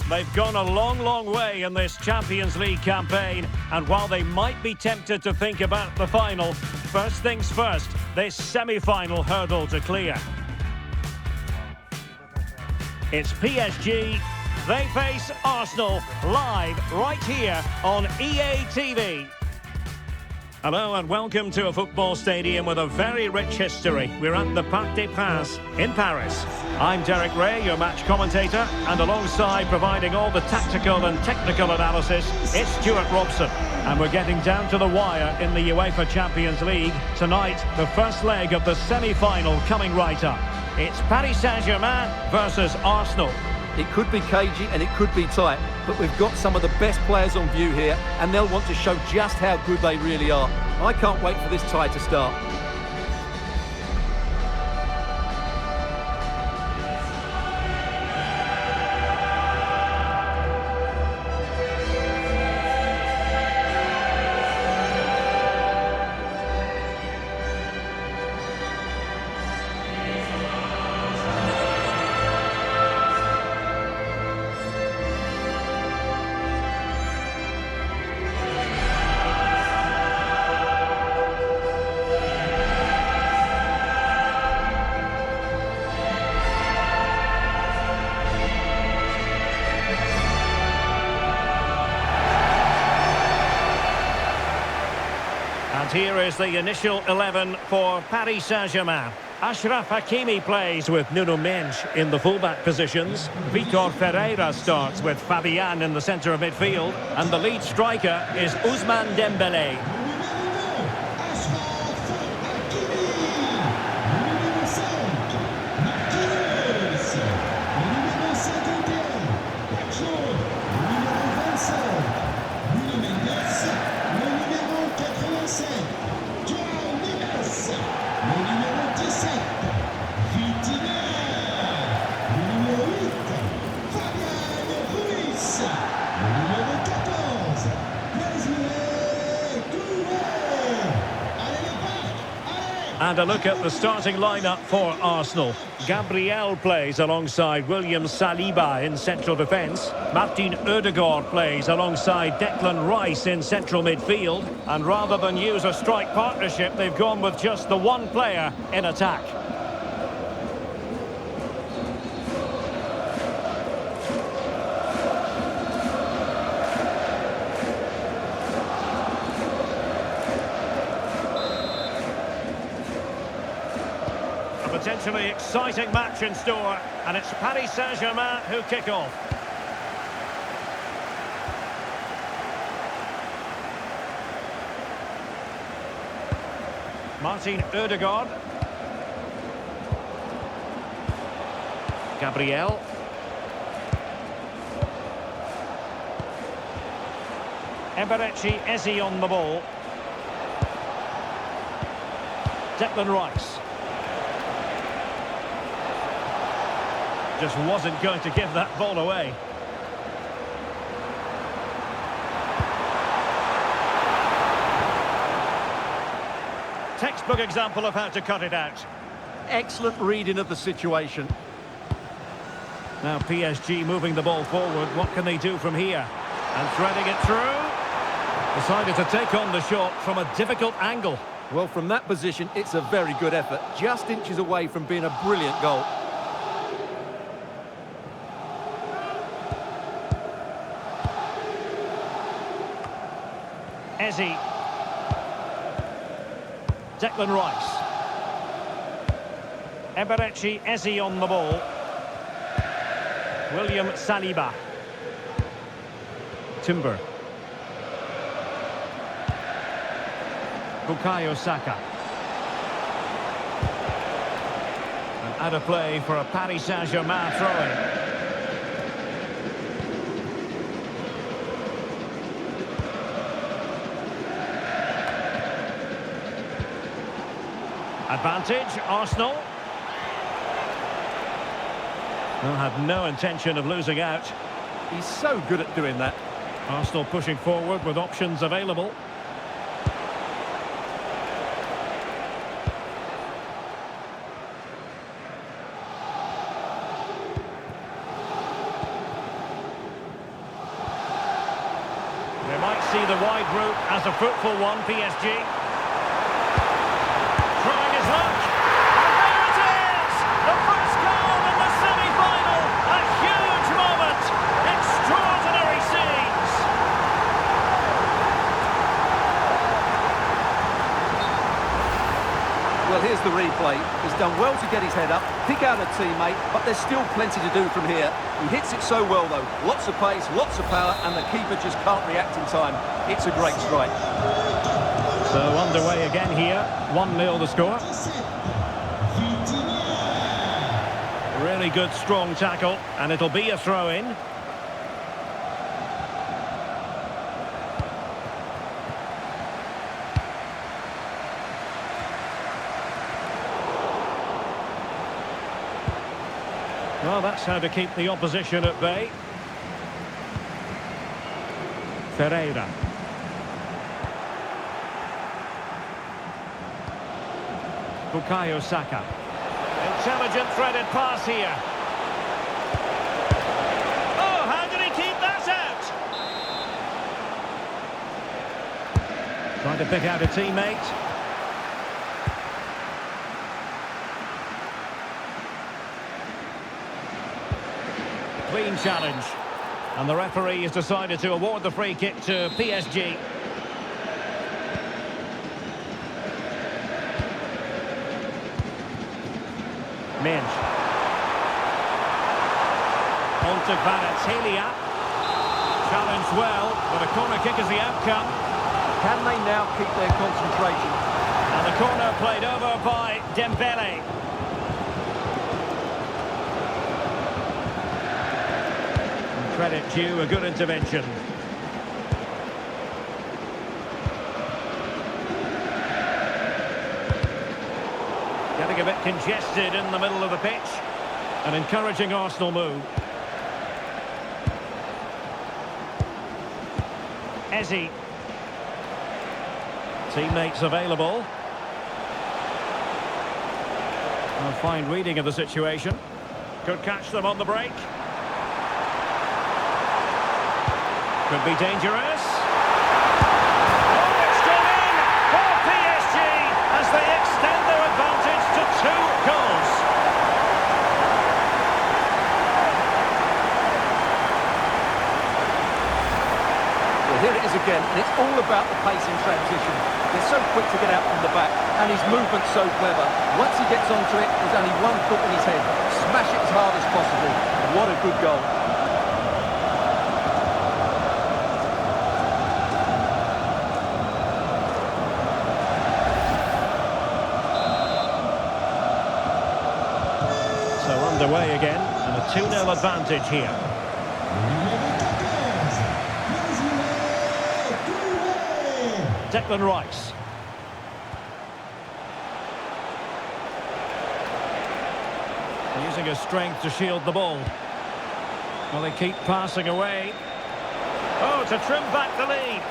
They've gone a long, long way in this Champions League campaign, and while they might be tempted to think about the final, first things first, this semi-final hurdle to clear. It's PSG. They face Arsenal live right here on EA TV. Hello and welcome to a football stadium with a very rich history. We're at the Parc des Princes in Paris. I'm Derek Ray, your match commentator, and alongside providing all the tactical and technical analysis, it's Stuart Robson. And we're getting down to the wire in the UEFA Champions League. Tonight, the first leg of the semi-final coming right up. It's Paris Saint-Germain versus Arsenal. It could be cagey and it could be tight, but we've got some of the best players on view here, and they'll want to show just how good they really are. I can't wait for this tie to start. And here is the initial 11 for Paris Saint-Germain. Achraf Hakimi plays with Nuno Mendes in the fullback positions. Vitor Ferreira starts with Fabian in the centre of midfield. And the lead striker is Ousmane Dembele. And a look at the starting lineup for Arsenal. Gabriel plays alongside William Saliba in central defence. Martin Odegaard plays alongside Declan Rice in central midfield. And rather than use a strike partnership, they've gone with just the one player in attack. Potentially exciting match in store, and it's Paris Saint-Germain who kick off. Martin Odegaard. Gabriel. Eberechi Eze on the ball. Declan Rice. Just wasn't going to give that ball away. Textbook example of how to cut it out. Excellent reading of the situation. Now PSG moving the ball forward. What can they do from here? And threading it through. Decided to take on the shot from a difficult angle. Well, from that position, it's a very good effort. Just inches away from being a brilliant goal. Eze. Declan Rice. Eberechi Eze on the ball. William Saliba. Timber. Bukayo Saka. And out of play for a Paris Saint-Germain throw-in. Advantage, Arsenal. Well, had no intention of losing out. He's so good at doing that. Arsenal pushing forward with options available. see the wide route as a fruitful one, PSG. Trying his luck. And there it is! The first goal in the semi-final! A huge moment! Extraordinary scenes! Well, here's the replay. He's done well to get his head up, pick out a teammate, but there's still plenty to do from here. He hits it so well, though. Lots of pace, lots of power, and the keeper just can't react in time. It's a great strike. So underway again here. 1-0 the score. Really good, strong tackle, and it'll be a throw-in. Well, that's how to keep the opposition at bay. Ferreira. Bukayo Saka. Intelligent threaded pass here. Oh, how did he keep that out? Trying to pick out a teammate. Clean challenge. And the referee has decided to award the free kick to PSG. Minge. On to Kvaratskhelia. Challenged well, but a corner kick is the outcome. Can they now keep their concentration? And the corner played over by Dembele. Credit due, a good intervention. Getting a bit congested in the middle of the pitch. An encouraging Arsenal move. Eze. Teammates available. A fine reading of the situation. Could catch them on the break. Could be dangerous. Oh, it's gone in for PSG as they extend their advantage to 2 goals. Well, here it is again, and it's all about the pace in transition. They're so quick to get out from the back, and his movement's so clever. Once he gets onto it, there's only one thought in his head. Smash it as hard as possible. What a good goal. Underway again, and a 2-0 advantage here. Declan Rice. Using his strength to shield the ball. Well, they keep passing away. Oh, to trim back the lead.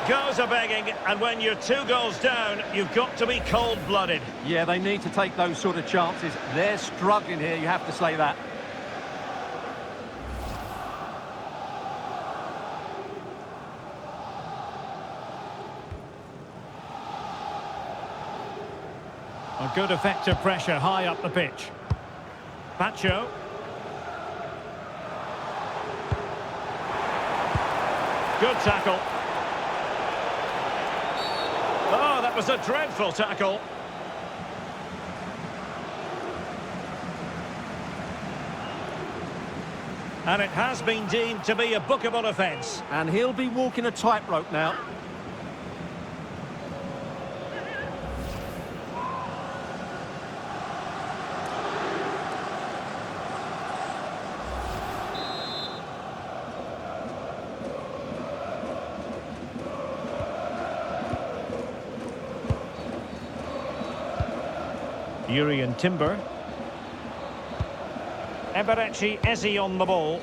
Goes a-begging, and when you're 2 goals down, you've got to be cold-blooded. Yeah, they need to take those sort of chances. They're struggling here, you have to say that. A good effective pressure high up the pitch. Pacho. Good tackle. Oh, that was a dreadful tackle. And it has been deemed to be a bookable offence. And he'll be walking a tightrope now. Urian Timber. Eberechi Eze on the ball.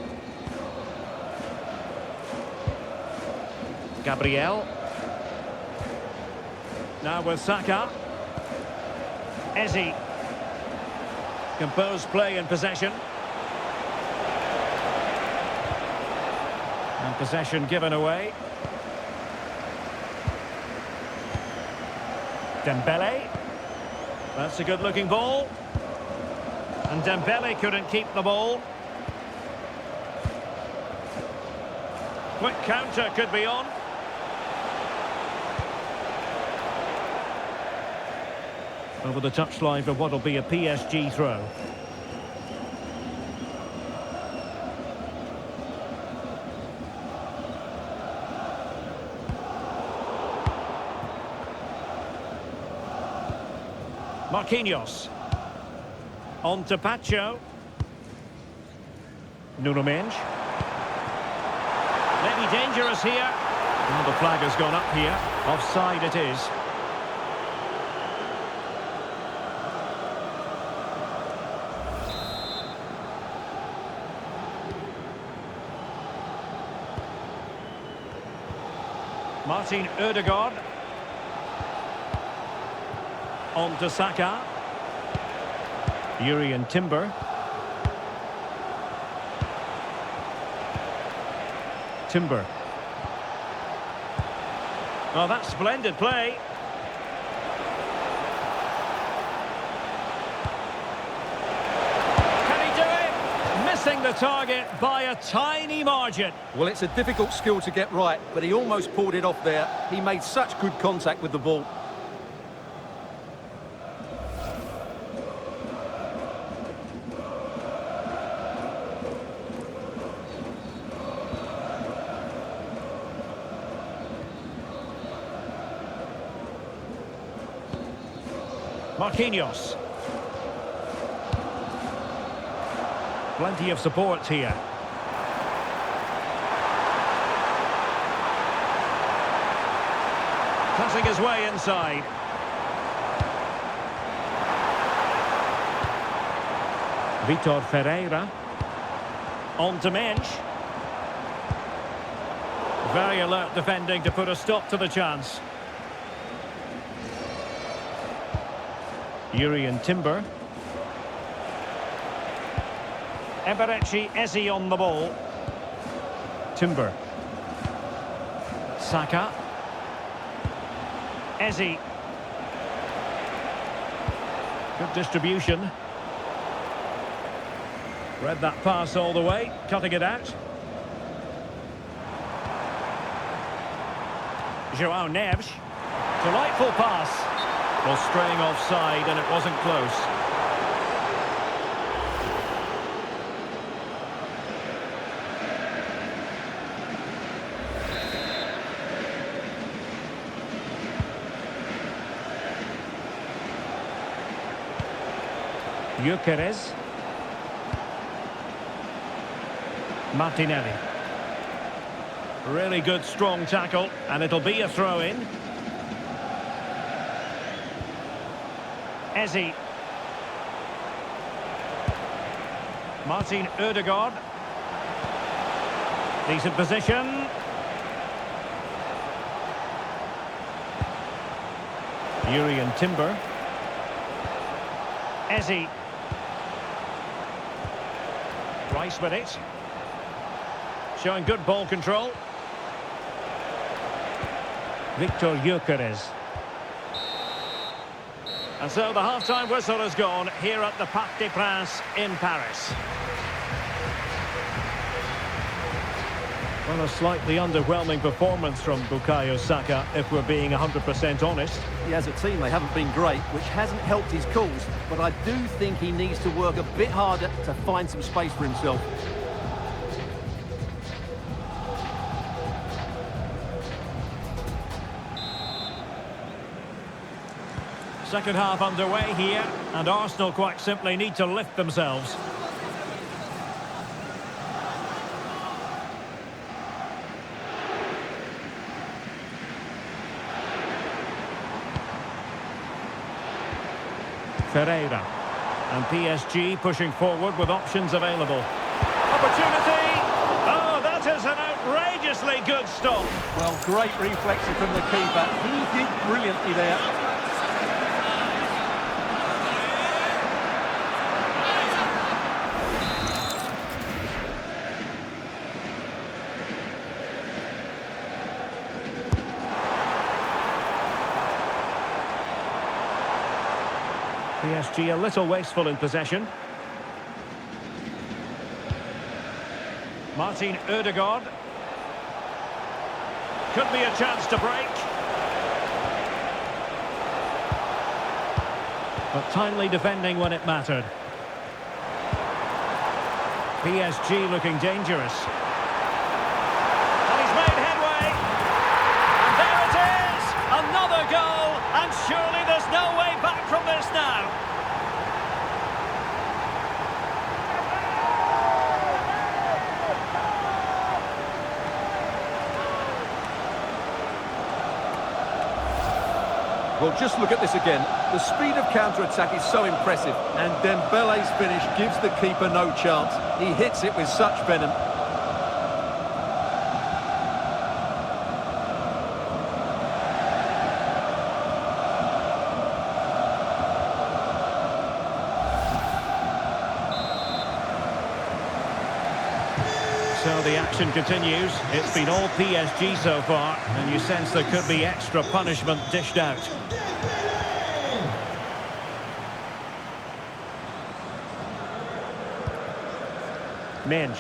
Gabriel. Now with Saka. Ezzy. Composed play in possession. And possession given away. Dembele. That's a good-looking ball. And Dembele couldn't keep the ball. Quick counter could be on. Over the touchline for what will be a PSG throw. Marquinhos. On to Pacho. Nuno Mendes. Maybe dangerous here. Well, the flag has gone up here. Offside it is. Martin Odegaard. On to Saka. Yuri and Timber. Timber. Oh, that's splendid play. Can he do it? Missing the target by a tiny margin. Well, it's a difficult skill to get right, but he almost pulled it off there. He made such good contact with the ball. Marquinhos. Plenty of support here. Cutting his way inside. Vitor Ferreira. On to Mendes. Very alert defending to put a stop to the chance. Yuri and Timber. Eberechi Ezzy on the ball. Timber. Saka. Ezzy. Good distribution. Read that pass all the way, cutting it out. João Neves. Delightful pass. Well, straying offside, and it wasn't close. Gyokeres. Martinelli. Really good, strong tackle, and it'll be a throw-in. Ezzy. Martin Odegaard. Decent position. Yuri and Timber. Ezzy. Rice with it. Showing good ball control. Victor Gyokeres. And so the half-time whistle has gone here at the Parc des Princes in Paris. Well, a slightly underwhelming performance from Bukayo Saka, if we're being 100% honest. Yeah, as a team, they haven't been great, which hasn't helped his cause, but I do think he needs to work a bit harder to find some space for himself. Second half underway here, and Arsenal quite simply need to lift themselves. Ferreira. And PSG pushing forward with options available. Opportunity! Oh, that is an outrageously good stop. Well, great reflection from the keeper. He did brilliantly there. PSG a little wasteful in possession. Martin Ødegaard. Could be a chance to break. But timely defending when it mattered. PSG looking dangerous. And he's made headway. And there it is! Another goal! And surely there's no way back from this now. Well, just look at this again. The speed of counter-attack is so impressive, and Dembele's finish gives the keeper no chance. He hits it with such venom. So the action continues. It's been all PSG so far, and you sense there could be extra punishment dished out. Minge.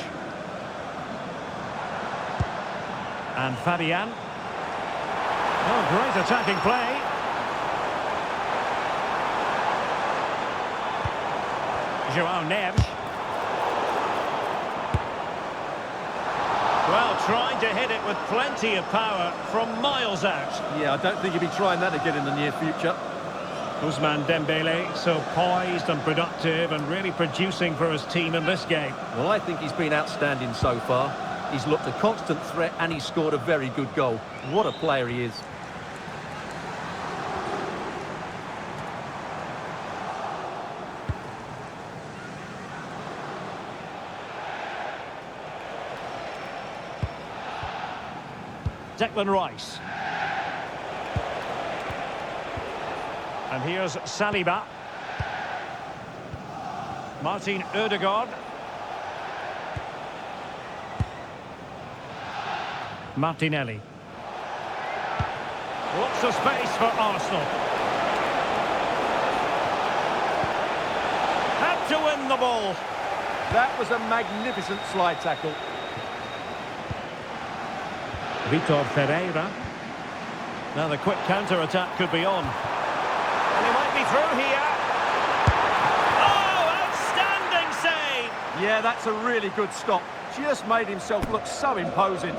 And Fabian. Oh, great attacking play. João Neves. Well, trying to hit it with plenty of power from miles out. Yeah, I don't think he'll be trying that again in the near future. Ousmane Dembele, so poised and productive and really producing for his team in this game. Well, I think he's been outstanding so far. He's looked a constant threat and he's scored a very good goal. What a player he is. Declan Rice. And here's Saliba. Martin Ødegaard. Martinelli. Lots of space for Arsenal. Had to win the ball. That was a magnificent slide tackle. Vitor Ferreira. Now the quick counter-attack could be on. And he might be through here. Oh, outstanding save! Yeah, that's a really good stop. Just made himself look so imposing.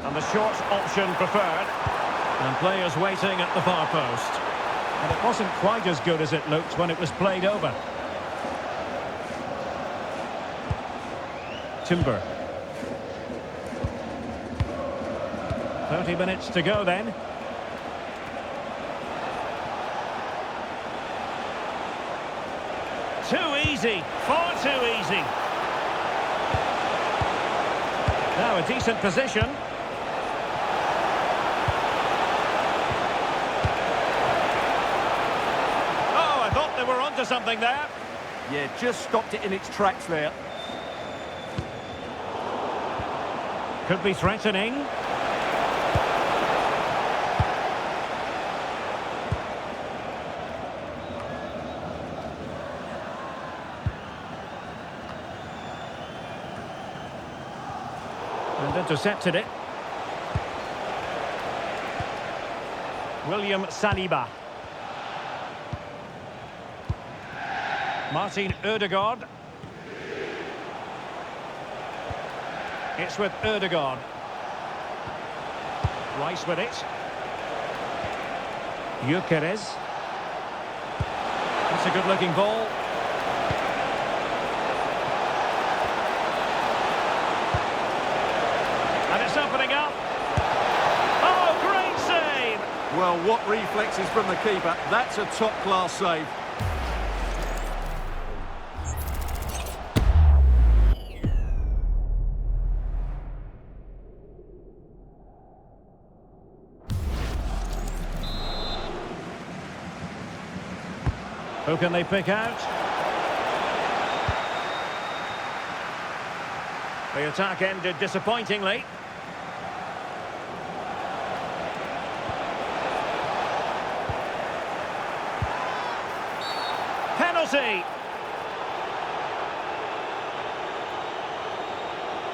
And the short option preferred. And players waiting at the far post. And it wasn't quite as good as it looked when it was played over. Timber. 30 minutes to go then. Too easy. Far too easy. Now a decent position. They were onto something there. Yeah, just stopped it in its tracks there. Could be threatening. And intercepted it. William Saliba. Martin Ødegaard. It's with Ødegaard. Rice with it. Gyokeres. That's a good-looking ball. And it's opening up. Oh, great save! Well, what reflexes from the keeper. That's a top-class save. Who can they pick out? The attack ended disappointingly. Penalty!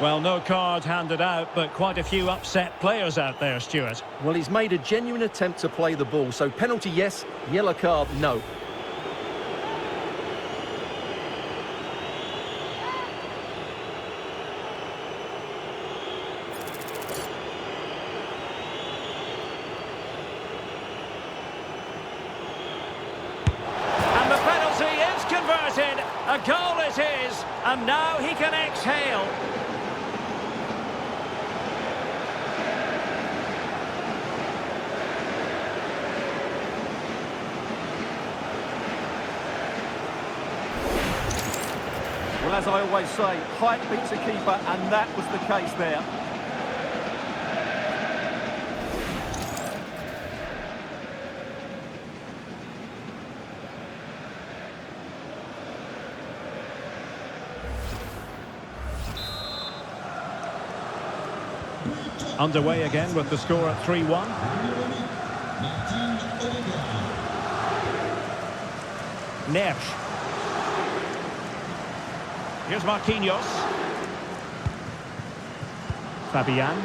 Well, no card handed out, but quite a few upset players out there, Stuart. Well, he's made a genuine attempt to play the ball, so penalty yes, yellow card no. And the penalty is converted. A goal it is, and now he can exhale. Well, as I always say, height beats a keeper, and that was the case there. Underway again with the score at 3-1. Neves. Here's Marquinhos. Fabian.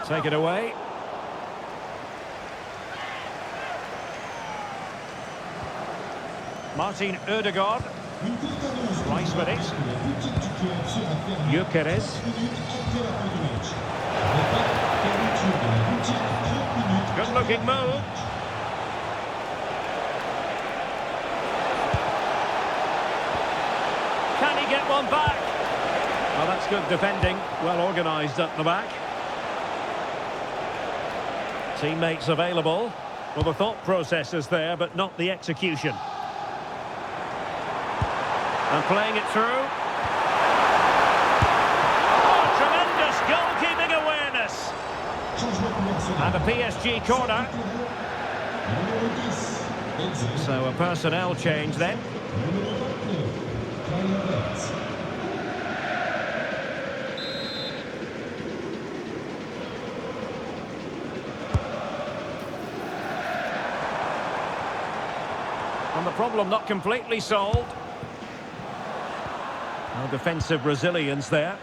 Take it away. Martin Odegaard. Rice with it. Gyokeres. Good looking move. Can he get one back? Well, that's good defending. Well organised at the back. Teammates available. Well, the thought process is there, but not the execution. And playing it through. Oh, tremendous goalkeeping awareness. And a PSG corner. So a personnel change then. And the problem not completely solved. No defensive resilience there.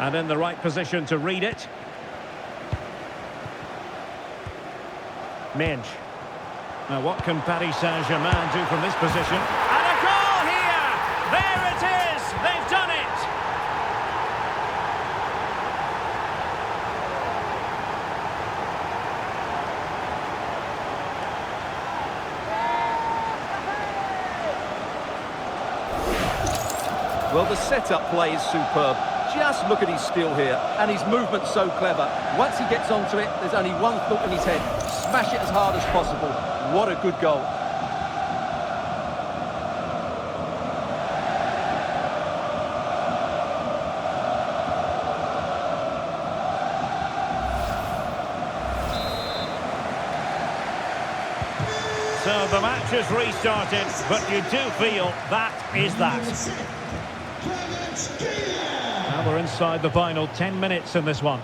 And in the right position to read it. Mensch. Now what can Paris Saint-Germain do from this position? And a goal here! There it is! They've done it! Well, the setup play is superb. Just look at his skill here, and his movement's so clever. Once he gets onto it, there's only one thought in his head. Smash it as hard as possible. What a good goal. So the match has restarted, but you do feel that is that. Now we're inside the final 10 minutes in this one.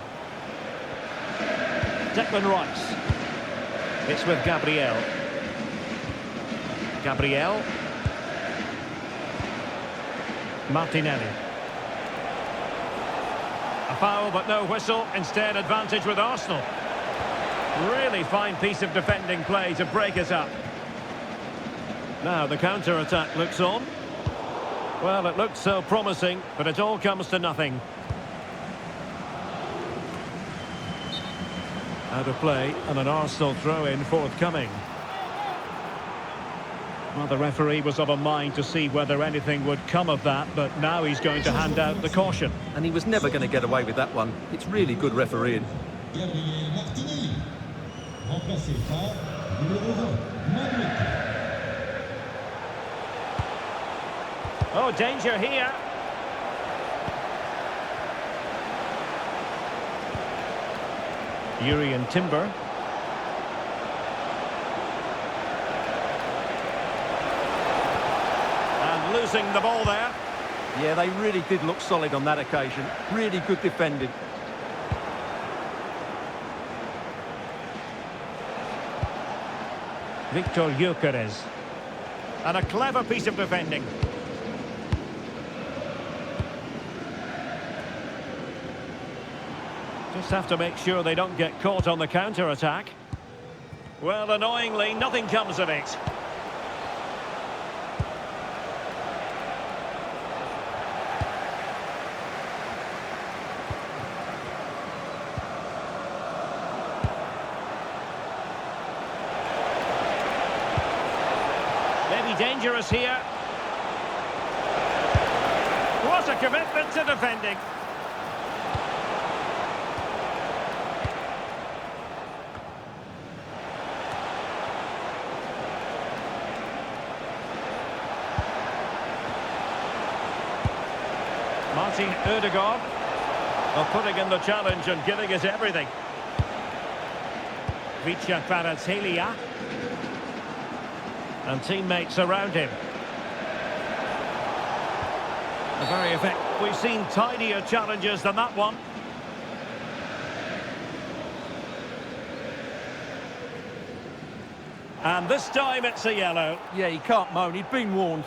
Declan Rice. It's with Gabriel. Gabriel. Martinelli. A foul but no whistle. Instead advantage with Arsenal. Really fine piece of defending play to break it up. Now the counter-attack looks on. Well, it looked so promising, but it all comes to nothing. Out of play, and an Arsenal throw-in forthcoming. Well, the referee was of a mind to see whether anything would come of that, but now he's going to hand out the caution. And he was never going to get away with that one. It's really good refereeing. Oh, danger here. Yuri and Timber. losing the ball there. Yeah, they really did look solid on that occasion. Really good defending. Gyokeres. And a clever piece of defending. Just have to make sure they don't get caught on the counter-attack. Well, annoyingly, nothing comes of it. Maybe dangerous here. What a commitment to defending. Martin Odegaard putting in the challenge and giving it everything. Vicha and teammates around him. A very effective. We've seen tidier challenges than that one. And this time it's a yellow. Yeah, he can't moan. He'd been warned.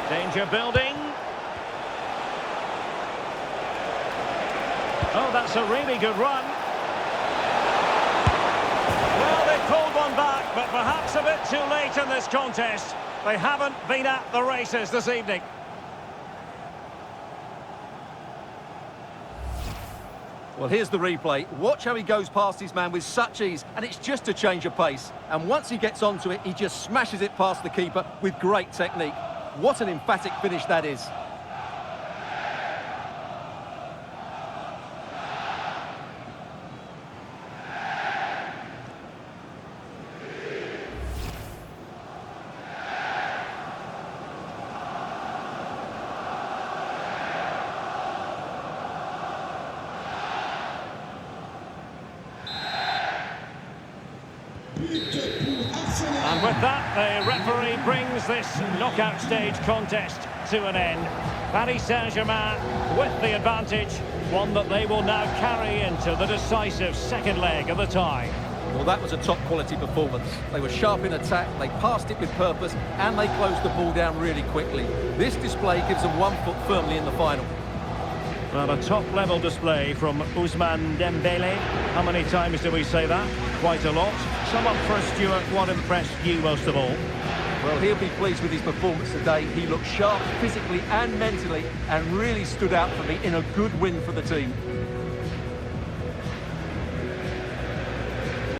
Danger building. Oh, that's a really good run. Well, they pulled one back, but perhaps a bit too late in this contest. They haven't been at the races this evening. Well, here's the replay. Watch how he goes past his man with such ease, and it's just a change of pace. And once he gets onto it, he just smashes it past the keeper with great technique. What an emphatic finish that is. And with that, the referee brings this knockout stage contest to an end. Paris Saint-Germain with the advantage, one that they will now carry into the decisive second leg of the tie. Well, that was a top-quality performance. They were sharp in attack, they passed it with purpose, and they closed the ball down really quickly. This display gives them 1 foot firmly in the final. Well, a top-level display from Ousmane Dembele. How many times do we say that? Quite a lot. Sum up for us, Stuart. What impressed you most of all? Well, he'll be pleased with his performance today. He looked sharp physically and mentally and really stood out for me in a good win for the team.